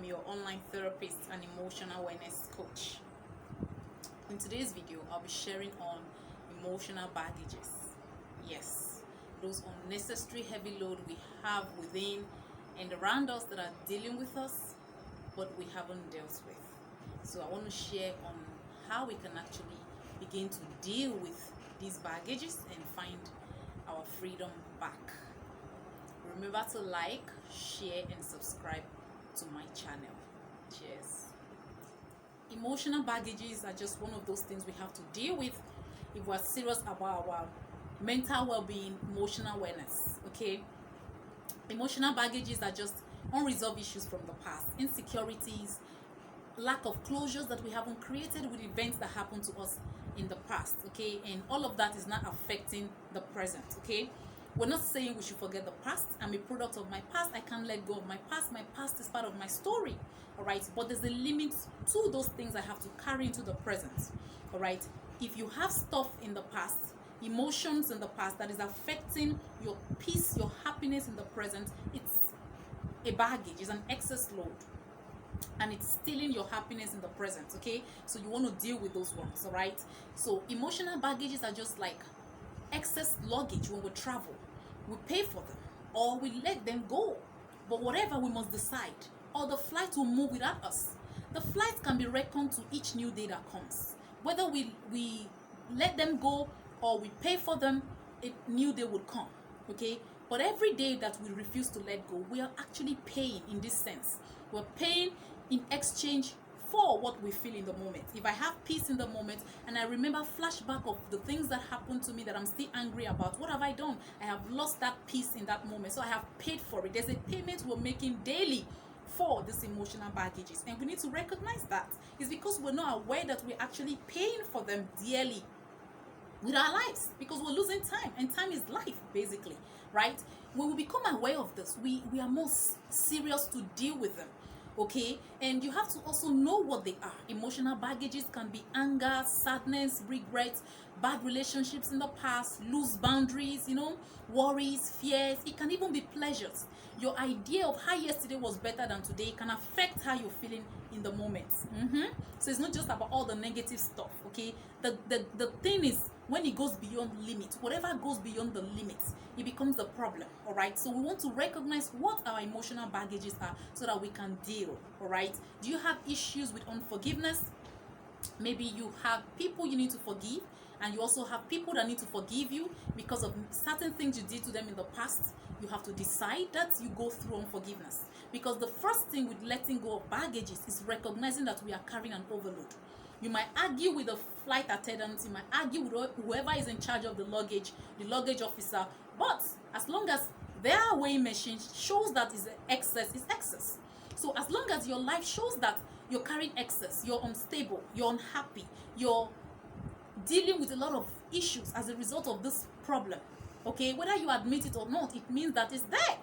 your online therapist and emotional wellness coach. In today's video, I'll be sharing on emotional baggages. Yes, those unnecessary heavy load we have within and around us that are dealing with us, but we haven't dealt with. So I want to share on how we can actually begin to deal with these baggages and find our freedom back. Remember to like, share, and subscribe to my channel. Cheers. Emotional baggages are just one of those things we have to deal with if we're serious about our mental well-being, emotional wellness. Okay, emotional baggages are just unresolved issues from the past, insecurities, lack of closures that we haven't created with events that happened to us in the past. Okay, and all of that is not affecting the present. Okay, we're not saying we should forget the past. I'm a product of my past. I can't let go of my past. My past is part of my story. All right, but there's a limit to those things I have to carry into the present. All right, if you have stuff in the past, emotions in the past that is affecting your peace, your happiness in the present, it's a baggage, it's an excess load, and it's stealing your happiness in the present. Okay, so you want to deal with those ones. All right, so emotional baggages are just like excess luggage. When we travel, we pay for them or we let them go, but whatever, we must decide, or the flight will move without us. The flight can be reckoned to each new day that comes. Whether we let them go or we pay for them, a new day would come. Okay, but every day that we refuse to let go, we are actually paying. In this sense, we're paying in exchange for what we feel in the moment. If I have peace in the moment and I remember flashback of the things that happened to me that I'm still angry about, what have I done? I have lost that peace in that moment, so I have paid for it. There's a payment we're making daily for these emotional baggages, and we need to recognize that. It's because we're not aware that we're actually paying for them dearly with our lives, because we're losing time, and time is life, basically, right? When we become aware of this, we are more serious to deal with them. Okay, and you have to also know what they are. Emotional baggages can be anger, sadness, regret, bad relationships in the past, loose boundaries, worries, fears. It can even be pleasures. Your idea of how yesterday was better than today can affect how you're feeling in the moment. So it's not just about all the negative stuff. Okay, the thing is, when it goes beyond limit, whatever goes beyond the limits, it becomes a problem. All right, so we want to recognize what our emotional baggages are so that we can deal. All right, do you have issues with unforgiveness? Maybe you have people you need to forgive, and you also have people that need to forgive you because of certain things you did to them in the past. You have to decide that you go through unforgiveness, because the first thing with letting go of baggages is recognizing that we are carrying an overload. You might argue with the flight attendant, you might argue with whoever is in charge of the luggage officer, but as long as their weighing machine shows that is excess, is excess. So as long as your life shows that you're carrying excess, you're unstable, you're unhappy, you're dealing with a lot of issues as a result of this problem, okay, whether you admit it or not, it means that it's there.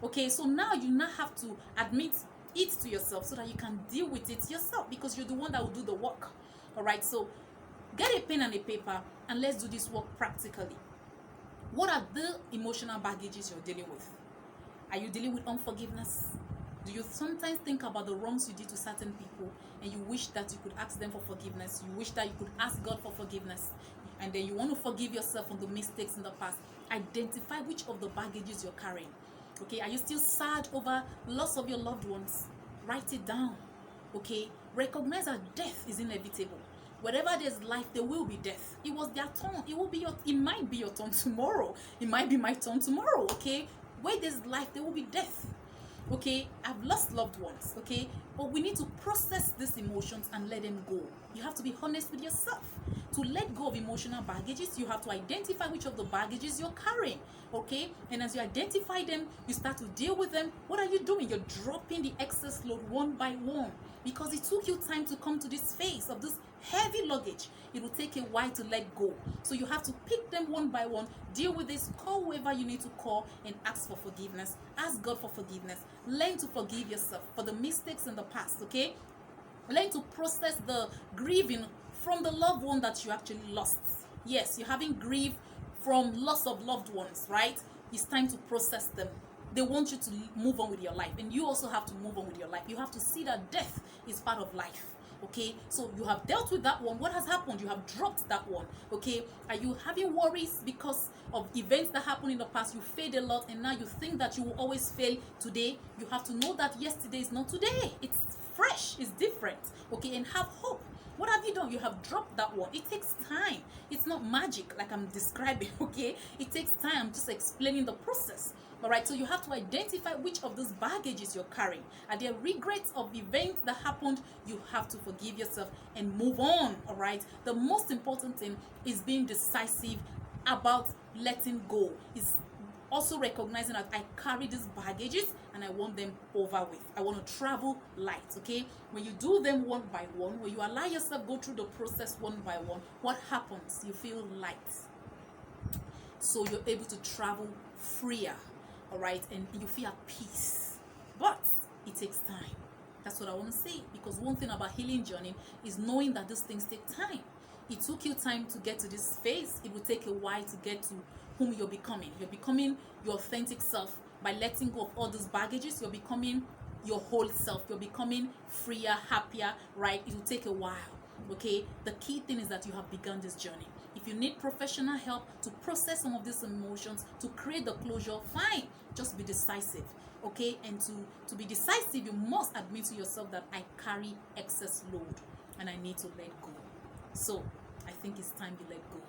Okay, so now you now have to admit it to yourself so that you can deal with it yourself, because you're the one that will do the work. All right, so get a pen and a paper and let's do this work practically. What are the emotional baggages you're dealing with? Are you dealing with unforgiveness? Do you sometimes think about the wrongs you did to certain people and you wish that you could ask them for forgiveness? You wish that you could ask God for forgiveness, and then you want to forgive yourself on the mistakes in the past. Identify which of the baggages you're carrying. Okay, are you still sad over loss of your loved ones? Write it down. Okay, recognize that death is inevitable. Wherever there's life, there will be death. It was their turn. It might be your turn tomorrow. It might be my turn tomorrow. Okay, where there's life, there will be death. Okay, I've lost loved ones. Okay, but we need to process these emotions and let them go. You have to be honest with yourself. To let go of emotional baggages, you have to identify which of the baggages you're carrying. Okay, and as you identify them, you start to deal with them. What are you doing? You're dropping the excess load one by one, because it took you time to come to this phase of this heavy luggage. It will take a while to let go, so you have to pick them one by one, deal with this, call whoever you need to call, and ask for forgiveness. Ask God for forgiveness. Learn to forgive yourself for the mistakes in the past. Okay, learn to process the grieving from the loved one that you actually lost. Yes, you're having grief from loss of loved ones, right? It's time to process them. they want you to move on with your life, and you also have to move on with your life. You have to see that death is part of life. Okay, so you have dealt with that one. What has happened? You have dropped that one. Okay, are you having worries because of events that happened in the past? You failed a lot, and now you think that you will always fail today. You have to know that yesterday is not today. It's fresh, it's different. Okay, and have hope. What have you done? You have dropped that one. It takes time. It's not magic like I'm describing. Okay, it takes time. I'm just explaining the process. All right, so you have to identify which of those baggages you're carrying. Are there regrets of events that happened? You have to forgive yourself and move on. All right, the most important thing is being decisive about letting go. Is also recognizing that I carry these baggages and I want them over with. I want to travel light. Okay, when you do them one by one, when you allow yourself go through the process one by one, what happens? You feel light, so you're able to travel freer. All right, and you feel at peace. But it takes time. That's what I want to say, because one thing about healing journey is knowing that these things take time. It took you time to get to this phase. It will take a while to get to whom you're becoming. You're becoming your authentic self by letting go of all those baggages. You're becoming your whole self. You're becoming freer, happier, right? It will take a while. Okay, the key thing is that you have begun this journey. If you need professional help to process some of these emotions, to create the closure, fine. Just be decisive. Okay, and to be decisive, you must admit to yourself that I carry excess load and I need to let go. So I think it's time you let go.